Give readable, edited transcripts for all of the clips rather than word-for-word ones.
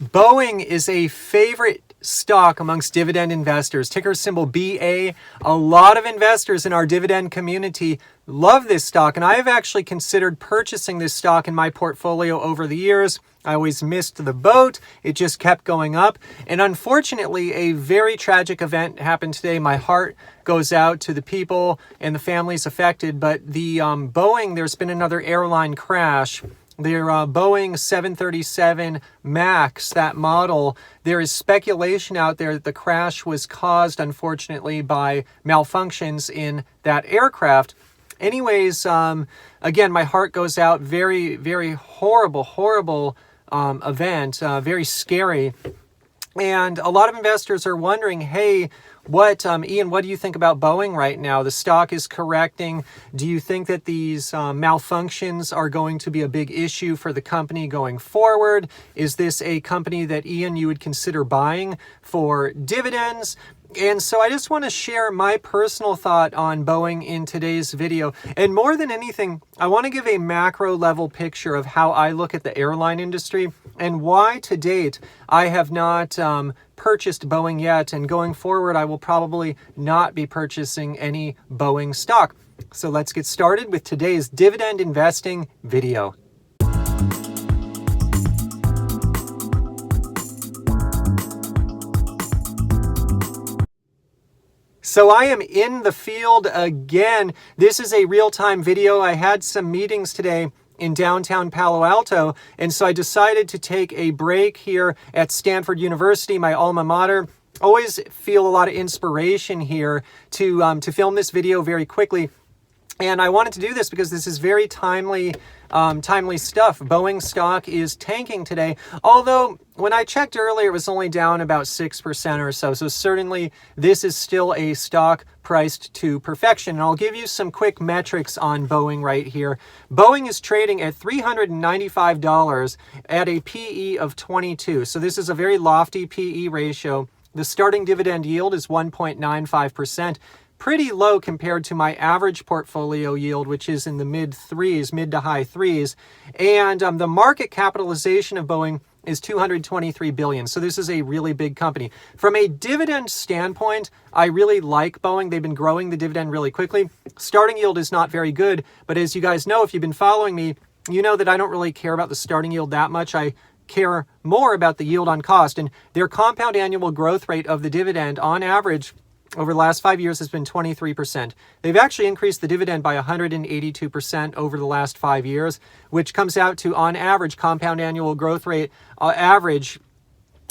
Boeing is a favorite stock amongst dividend investors, ticker symbol BA. A lot of investors in our dividend community love this stock, and I have actually considered purchasing this stock in my portfolio over the years. I always missed the boat. It just kept going up. And unfortunately, a very tragic event happened today. My heart goes out to the people and the families affected. But the Boeing, there's been another airline crash. Their Boeing 737 MAX, that model, there is speculation out there that the crash was caused, unfortunately, by malfunctions in that aircraft. Anyways, again, my heart goes out. Very, very horrible event, very scary. And a lot of investors are wondering, hey, Ian, what do you think about Boeing right now? The stock is correcting. Do you think that these malfunctions are going to be a big issue for the company going forward? Is this a company that, Ian, you would consider buying for dividends? And so I just want to share my personal thought on Boeing in today's video. And more than anything, I want to give a macro level picture of how I look at the airline industry and why to date I have not purchased Boeing yet. And going forward, I will probably not be purchasing any Boeing stock. So let's get started with today's dividend investing video. So I am in the field again. This is a real-time video. I had some meetings today in downtown Palo Alto, and so I decided to take a break here at Stanford University, my alma mater. Always feel a lot of inspiration here to film this video very quickly. And I wanted to do this because this is very timely stuff. Boeing stock is tanking today, although when I checked earlier, it was only down about 6% or so. So certainly this is still a stock priced to perfection. And I'll give you some quick metrics on Boeing right here. Boeing is trading at $395 at a PE of 22. So this is a very lofty PE ratio. The starting dividend yield is 1.95%. Pretty low compared to my average portfolio yield, which is in the mid to high threes. And the market capitalization of Boeing is $223 billion. So this is a really big company. From a dividend standpoint, I really like Boeing. They've been growing the dividend really quickly. Starting yield is not very good, but as you guys know, if you've been following me, you know that I don't really care about the starting yield that much. I care more about the yield on cost. And their compound annual growth rate of the dividend on average over the last 5 years has been 23%. They've actually increased the dividend by 182% over the last 5 years, which comes out to, on average, compound annual growth rate average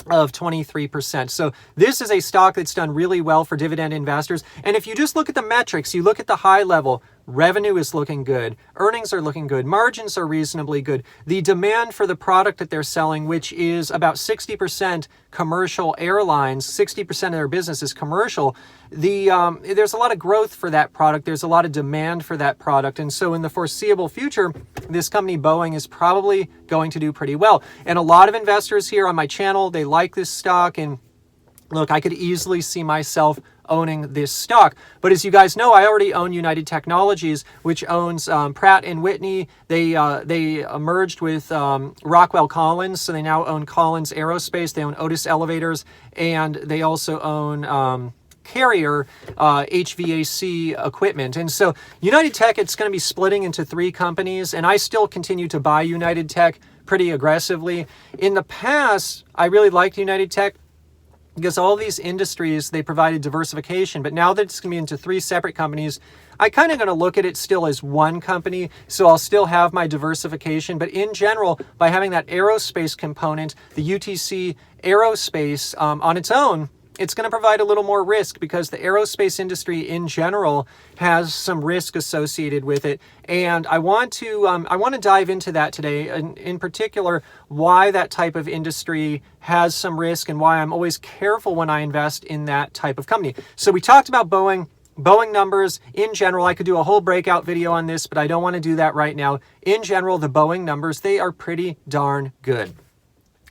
of 23%. So this is a stock that's done really well for dividend investors. And if you just look at the metrics, you look at the high level, revenue is looking good, earnings are looking good, margins are reasonably good. The demand for the product that they're selling, which is about 60% commercial airlines, 60% of their business is commercial, there's a lot of growth for that product. There's a lot of demand for that product. And so in the foreseeable future, this company, Boeing, is probably going to do pretty well. And a lot of investors here on my channel, they like this stock. And look, I could easily see myself owning this stock. But as you guys know, I already own United Technologies, which owns Pratt & Whitney. They merged with Rockwell Collins, so they now own Collins Aerospace. They own Otis Elevators, and they also own Carrier HVAC equipment. And so United Tech, it's going to be splitting into 3 companies, and I still continue to buy United Tech pretty aggressively. In the past, I really liked United Tech because all these industries, they provided diversification. But now that it's going to be into 3 separate companies, I kind of going to look at it still as one company. So I'll still have my diversification. But in general, by having that aerospace component, the UTC Aerospace on its own, it's going to provide a little more risk because the aerospace industry in general has some risk associated with it. And I want to dive into that today, and in particular, why that type of industry has some risk and why I'm always careful when I invest in that type of company. So we talked about Boeing numbers in general. I could do a whole breakout video on this, but I don't want to do that right now. In general, the Boeing numbers, they are pretty darn good.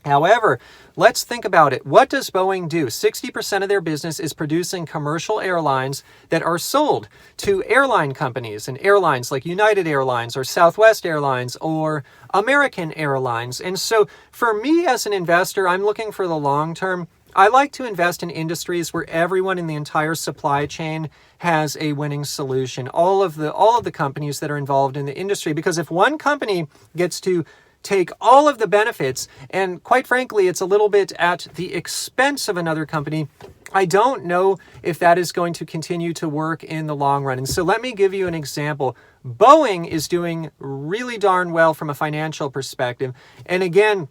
However, let's think about it. What does Boeing do? 60% of their business is producing commercial airlines that are sold to airline companies, and airlines like United Airlines or Southwest Airlines or American Airlines. And so for me as an investor, I'm looking for the long term. I like to invest in industries where everyone in the entire supply chain has a winning solution. All of the companies that are involved in the industry, because if one company gets to take all of the benefits, and quite frankly, it's a little bit at the expense of another company, I don't know if that is going to continue to work in the long run. And so let me give you an example. Boeing is doing really darn well from a financial perspective. And again,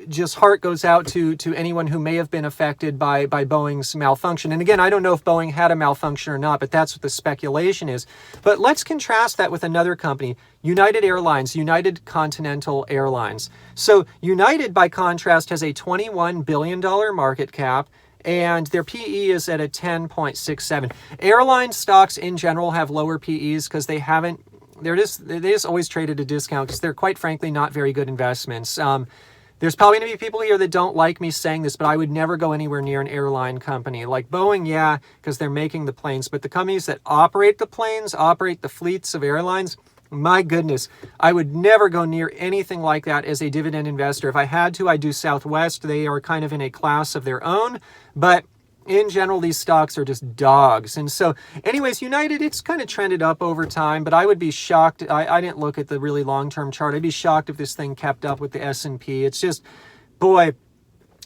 just heart goes out to anyone who may have been affected by Boeing's malfunction. And again, I don't know if Boeing had a malfunction or not, but that's what the speculation is. But let's contrast that with another company, United Airlines, United Continental Airlines. So United, by contrast, has a $21 billion market cap, and their PE is at a 10.67. Airline stocks in general have lower PEs because they just always trade at a discount because they're, quite frankly, not very good investments. There's probably going to be people here that don't like me saying this, but I would never go anywhere near an airline company. Like Boeing, yeah, because they're making the planes, but the companies that operate the planes, operate the fleets of airlines, my goodness, I would never go near anything like that as a dividend investor. If I had to, I'd do Southwest. They are kind of in a class of their own, but in general, these stocks are just dogs. And so anyways, United, it's kind of trended up over time, but I would be shocked. I didn't look at the really long-term chart. I'd be shocked if this thing kept up with the S&P. It's just, boy,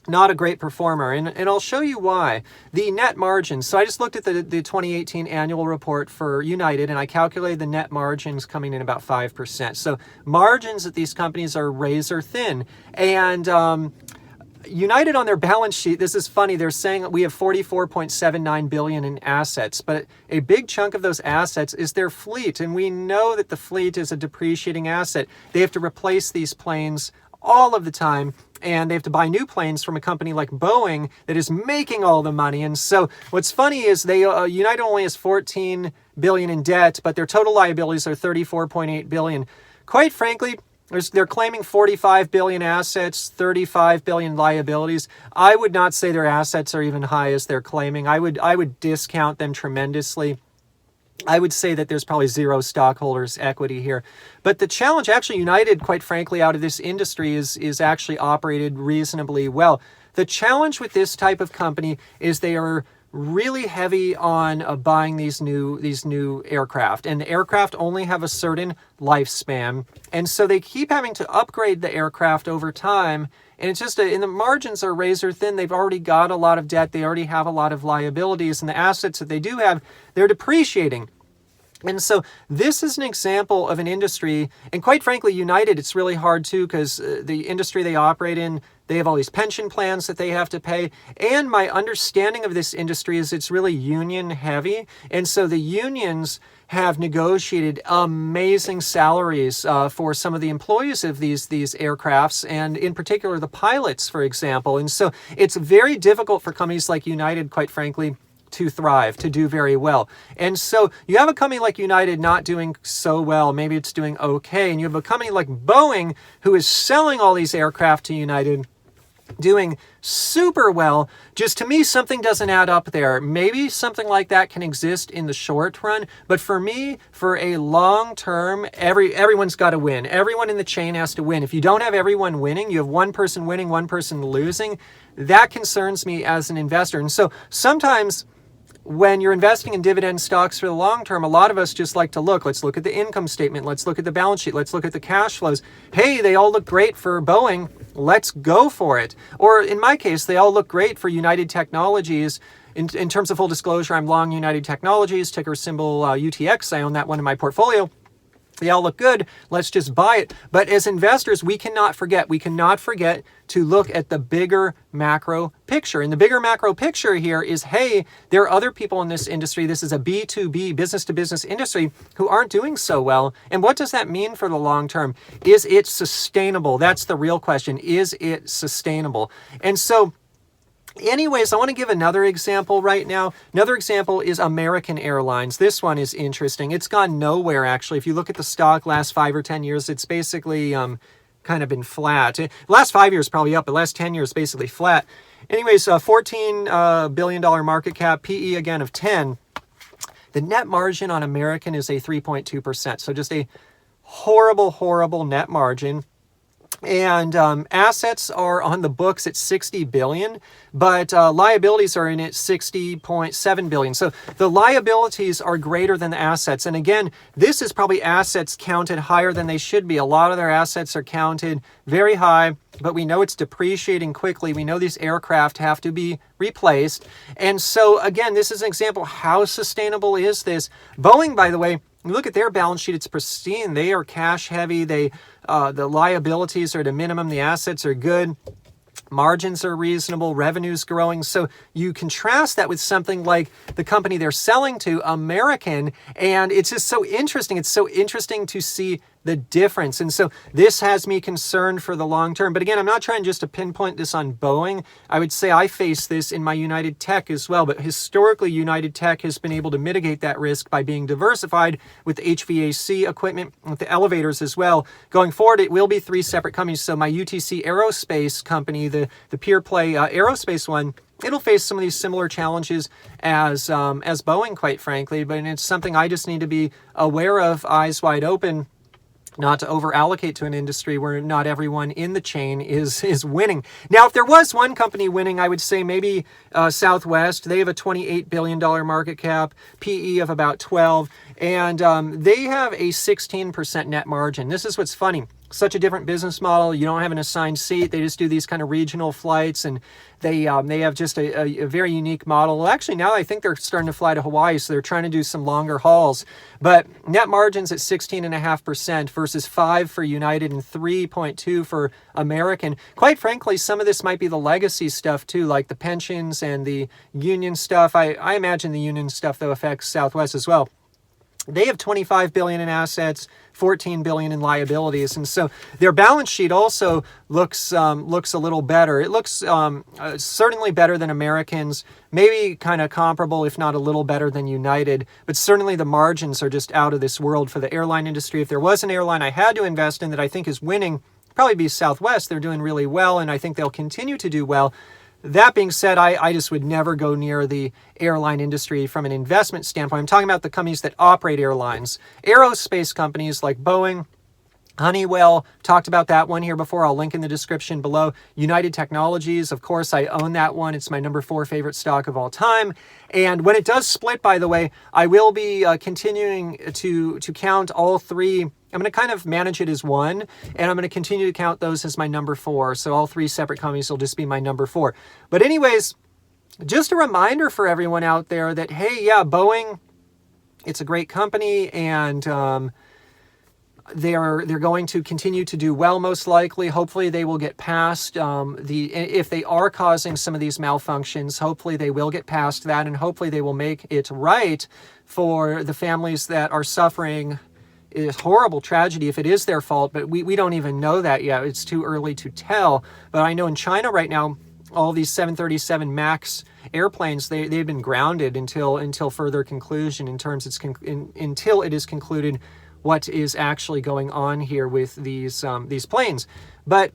not a great performer. And I'll show you why. The net margins. So I just looked at the 2018 annual report for United, and I calculated the net margins coming in about 5%. So margins at these companies are razor thin. And United, on their balance sheet, this is funny, they're saying that we have $44.79 billion in assets, but a big chunk of those assets is their fleet, and we know that the fleet is a depreciating asset. They have to replace these planes all of the time, and they have to buy new planes from a company like Boeing that is making all the money. And so what's funny is United only has $14 billion in debt, but their total liabilities are $34.8 billion. Quite frankly, they're claiming 45 billion assets, 35 billion liabilities. I would not say their assets are even high as they're claiming. I would discount them tremendously. I would say that there's probably zero stockholders' equity here. But the challenge, actually, United, quite frankly, out of this industry is actually operated reasonably well. The challenge with this type of company is they are really heavy on buying these new aircraft, and the aircraft only have a certain lifespan, and so they keep having to upgrade the aircraft over time, and it's just and the margins are razor thin. They've already got a lot of debt, they already have a lot of liabilities, and the assets that they do have, they're depreciating. And so this is an example of an industry, and quite frankly, United, it's really hard too, because the industry they operate in, they have all these pension plans that they have to pay. And my understanding of this industry is it's really union heavy. And so the unions have negotiated amazing salaries for some of the employees of these aircrafts, and in particular the pilots, for example. And so it's very difficult for companies like United, quite frankly, to thrive, to do very well. And so you have a company like United not doing so well, maybe it's doing okay, and you have a company like Boeing who is selling all these aircraft to United, doing super well. Just to me, something doesn't add up there. Maybe something like that can exist in the short run, but for me, for a long term, everyone's got to win. Everyone in the chain has to win. If you don't have everyone winning, you have one person winning, one person losing, that concerns me as an investor. And so sometimes when you're investing in dividend stocks for the long term, a lot of us just like to let's look at the income statement, let's look at the balance sheet, let's look at the cash flows. Hey, they all look great for Boeing, let's go for it. Or in my case, they all look great for United Technologies. In terms of full disclosure, I'm long United Technologies, ticker symbol UTX. I own that one in my portfolio. They all look good. Let's just buy it. But as investors, we cannot forget to look at the bigger macro picture. And the bigger macro picture here is, hey, there are other people in this industry. This is a B2B, business to business industry, who aren't doing so well. And what does that mean for the long term? Is it sustainable? That's the real question. Is it sustainable? And so anyways, I want to give another example right now. Another example is American Airlines. This one is interesting. It's gone nowhere, actually. If you look at the stock last 5 or 10 years, it's basically kind of been flat. Last 5 years probably up, but last 10 years basically flat. Anyways, $14 billion market cap, PE again of 10. The net margin on American is a 3.2%. So just a horrible, horrible net margin. And assets are on the books at 60 billion, but liabilities are in at 60.7 billion. So the liabilities are greater than the assets. And again, this is probably assets counted higher than they should be. A lot of their assets are counted very high, but we know it's depreciating quickly. We know these aircraft have to be replaced. And so again, this is an example. How sustainable is this? Boeing, by the way, look at their balance sheet. It's pristine. They are cash heavy. The liabilities are at a minimum. The assets are good. Margins are reasonable. Revenue's growing. So you contrast that with something like the company they're selling to, American, and it's just so interesting. It's so interesting to see the difference. And so this has me concerned for the long term. But again, I'm not trying just to pinpoint this on Boeing. I would say I face this in my United Tech as well. But historically, United Tech has been able to mitigate that risk by being diversified with HVAC equipment, with the elevators as well. Going forward, it will be 3 separate companies. So my UTC Aerospace company, the pure play aerospace one, it'll face some of these similar challenges as Boeing, quite frankly. But it's something I just need to be aware of, eyes wide open, not to over allocate to an industry where not everyone in the chain is winning. Now, if there was one company winning, I would say maybe Southwest. They have a $28 billion market cap, PE of about 12, and they have a 16% net margin. This is what's funny. Such a different business model. You don't have an assigned seat. They just do these kind of regional flights, and they have just a very unique model. Well, actually, now I think they're starting to fly to Hawaii, so they're trying to do some longer hauls. But net margins at 16.5% versus 5% for United and 3.2% for American. Quite frankly, some of this might be the legacy stuff too, like the pensions and the union stuff. I imagine the union stuff, though, affects Southwest as well. They have 25 billion in assets, 14 billion in liabilities, and so their balance sheet also looks a little better. It looks certainly better than Americans, maybe kind of comparable, if not a little better than United. But certainly the margins are just out of this world for the airline industry. If there was an airline I had to invest in that I think is winning, probably be Southwest. They're doing really well, and I think they'll continue to do well. That being said, I just would never go near the airline industry from an investment standpoint. I'm talking about the companies that operate airlines. Aerospace companies like Boeing, Honeywell, talked about that one here before. I'll link in the description below. United Technologies, of course, I own that one. It's my number 4 favorite stock of all time. And when it does split, by the way, I will be continuing to count all 3. I'm going to kind of manage it as one, and I'm going to continue to count those as my number 4. So all 3 separate companies will just be my number 4. But anyways, just a reminder for everyone out there that, hey, yeah, Boeing, it's a great company, and they're going to continue to do well, most likely. Hopefully they will get past if they are causing some of these malfunctions, hopefully they will get past that, and hopefully they will make it right for the families that are suffering is horrible tragedy if it is their fault, but we don't even know that yet. It's too early to tell. But I know in China right now, all these 737 MAX airplanes, they've been grounded until further conclusion until it is concluded what is actually going on here with these planes. But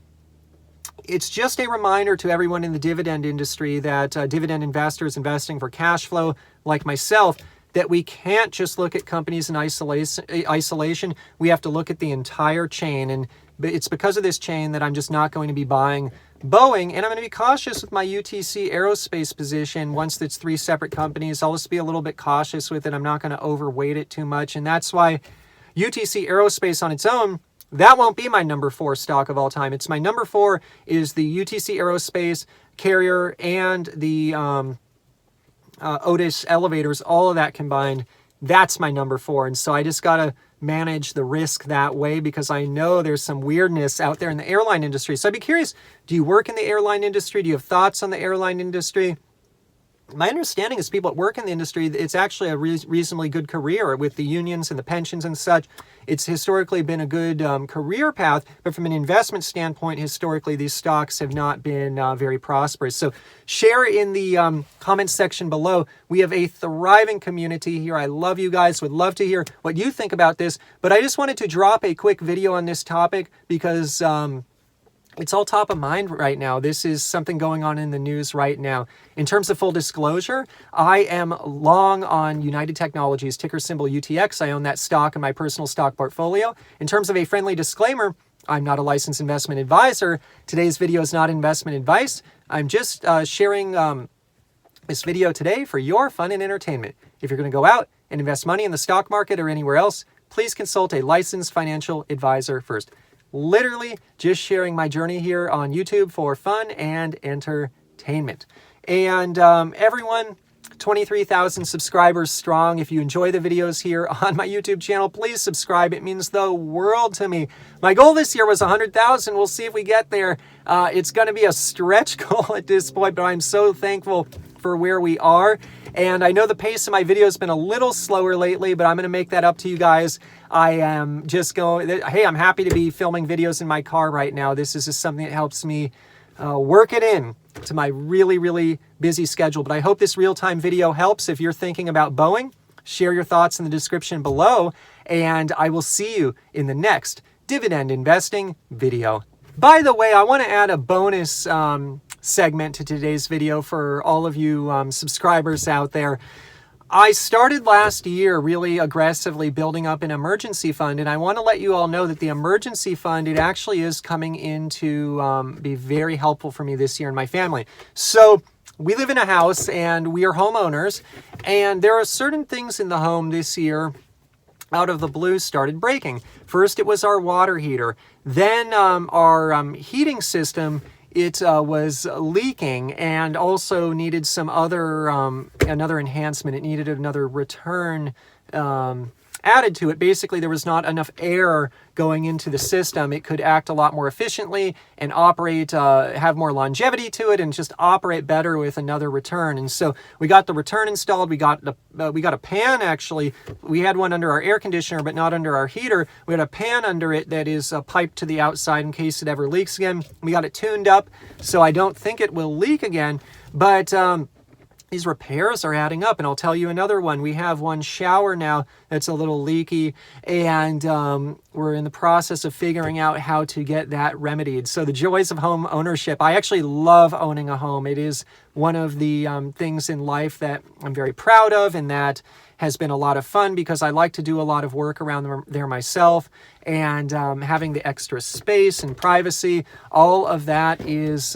it's just a reminder to everyone in the dividend industry that dividend investors investing for cash flow like myself, that we can't just look at companies in isolation. We have to look at the entire chain. And it's because of this chain that I'm just not going to be buying Boeing. And I'm going to be cautious with my UTC Aerospace position. Once it's 3 separate companies, I'll just be a little bit cautious with it. I'm not going to overweight it too much. And that's why UTC Aerospace on its own, that won't be my number 4 stock of all time. It's my number 4 is the UTC Aerospace, Carrier, and the Otis elevators, all of that combined. That's my number 4. And so I just got to manage the risk that way, because I know there's some weirdness out there in the airline industry. So I'd be curious, do you work in the airline industry? Do you have thoughts on the airline industry? my understanding is people that work in the industry, it's actually a reasonably good career with the unions and the pensions and such. It's historically been a good career path, but from an investment standpoint, historically, these stocks have not been very prosperous. So share in the comments section below. We have a thriving community here. I love you guys. Would love to hear what you think about this. But I just wanted to drop a quick video on this topic because it's all top of mind right now. This is something going on in the news right now. In terms of full disclosure, I am long on United Technologies, ticker symbol UTX. I own that stock in my personal stock portfolio. In terms of a friendly disclaimer, I'm not a licensed investment advisor. Today's video is not investment advice. I'm just sharing this video today for your fun and entertainment. If you're going to go out and invest money in the stock market or anywhere else, please consult a licensed financial advisor first. Literally just sharing my journey here on YouTube for fun and entertainment. And everyone, 23,000 subscribers strong. If you enjoy the videos here on my YouTube channel, please subscribe. It means the world to me. My goal this year was 100,000. We'll see if we get there. It's going to be a stretch goal at this point, but I'm so thankful for where we are. And I know the pace of my video has been a little slower lately, but I'm going to make that up to you guys. I am just going, hey, I'm happy to be filming videos in my car right now. This is just something that helps me work it in to my really, really busy schedule. But I hope this real-time video helps. If you're thinking about Boeing, share your thoughts in the description below, and I will see you in the next dividend investing video. By the way, I want to add a bonus segment to today's video for all of you subscribers out there. I started last year really aggressively building up an emergency fund, and I want to let you all know that the emergency fund, it actually is coming in to be very helpful for me this year and my family. So we live in a house and we are homeowners, and there are certain things in the home this year out of the blue started breaking. First, it was our water heater. Then our heating system, it was leaking and also needed some other, another enhancement. It needed another return added to it. Basically, there was not enough air going into the system. It could act a lot more efficiently and operate, have more longevity to it, and just operate better with another return. And so we got the return installed. We got a pan, actually. We had one under our air conditioner, but not under our heater. We had a pan under it that is piped to the outside in case it ever leaks again. We got it tuned up, so I don't think it will leak again. But these repairs are adding up, and I'll tell you another one. We have one shower now that's a little leaky, and we're in the process of figuring out how to get that remedied. So the joys of home ownership. I actually love owning a home. It is one of the things in life that I'm very proud of, and that has been a lot of fun because I like to do a lot of work around there myself, and having the extra space and privacy, all of that is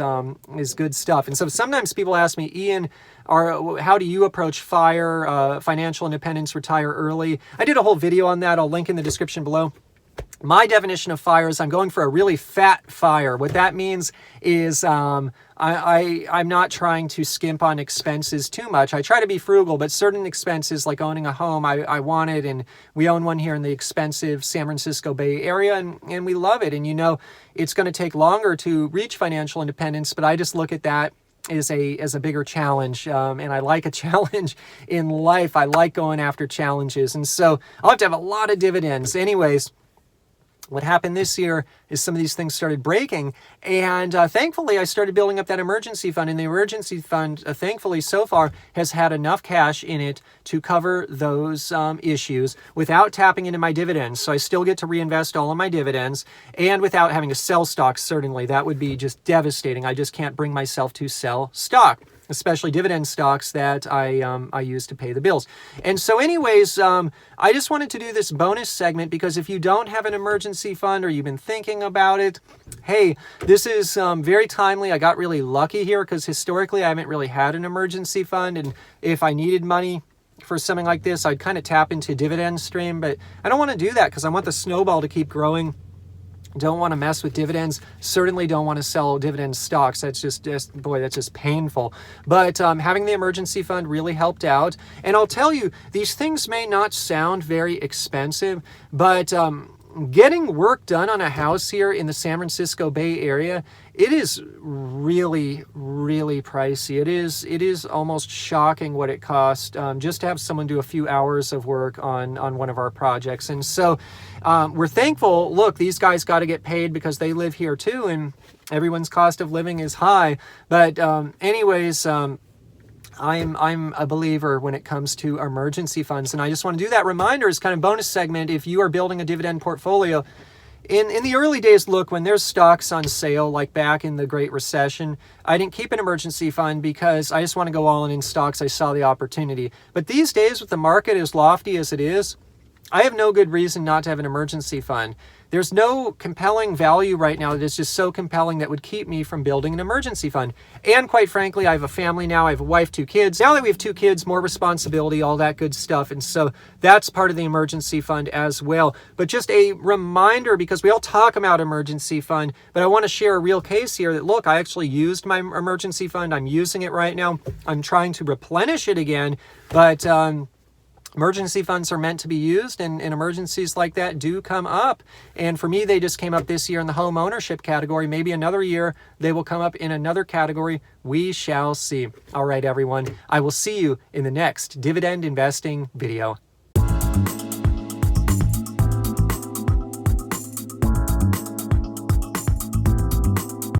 good stuff. And so sometimes people ask me, Ian, how do you approach FIRE, financial independence, retire early? I did a whole video on that. I'll link in the description below. My definition of FIRE is I'm going for a really fat FIRE. What that means is I'm not trying to skimp on expenses too much. I try to be frugal, but certain expenses like owning a home, I want it, and we own one here in the expensive San Francisco Bay Area, and we love it. And you know, it's going to take longer to reach financial independence, but I just look at that as a bigger challenge, and I like a challenge in life. I like going after challenges, and so I'll have to have a lot of dividends. Anyways, what happened this year is some of these things started breaking, and thankfully I started building up that emergency fund, and the emergency fund, thankfully so far, has had enough cash in it to cover those issues without tapping into my dividends. So I still get to reinvest all of my dividends, and without having to sell stocks. Certainly that would be just devastating. I just can't bring myself to sell stock, especially dividend stocks that I use to pay the bills. And so anyways, I just wanted to do this bonus segment because if you don't have an emergency fund or you've been thinking about it, hey, this is very timely. I got really lucky here because historically I haven't really had an emergency fund, and if I needed money for something like this, I'd kind of tap into dividend stream, but I don't want to do that because I want the snowball to keep growing. Don't want to mess with dividends. Certainly don't want to sell dividend stocks. That's just boy, that's just painful. But having the emergency fund really helped out. And I'll tell you, these things may not sound very expensive, but getting work done on a house here in the San Francisco Bay Area, it is really, really pricey. It is almost shocking what it costs just to have someone do a few hours of work on one of our projects. And so we're thankful, look, these guys got to get paid because they live here too, and everyone's cost of living is high. But anyways, I'm a believer when it comes to emergency funds, and I just want to do that reminder as kind of bonus segment. If you are building a dividend portfolio, in the early days, look, when there's stocks on sale, like back in the Great Recession, I didn't keep an emergency fund because I just want to go all in stocks. I saw the opportunity. But these days, with the market as lofty as it is, I have no good reason not to have an emergency fund. There's no compelling value right now that is just so compelling that would keep me from building an emergency fund. And quite frankly, I have a family now. I have a wife, 2 kids. Now that we have 2 kids, more responsibility, all that good stuff. And so that's part of the emergency fund as well. But just a reminder, because we all talk about emergency fund, but I want to share a real case here that, look, I actually used my emergency fund. I'm using it right now. I'm trying to replenish it again, but emergency funds are meant to be used, and emergencies like that do come up. And for me, they just came up this year in the home ownership category. Maybe another year they will come up in another category. We shall see. All right, everyone. I will see you in the next dividend investing video.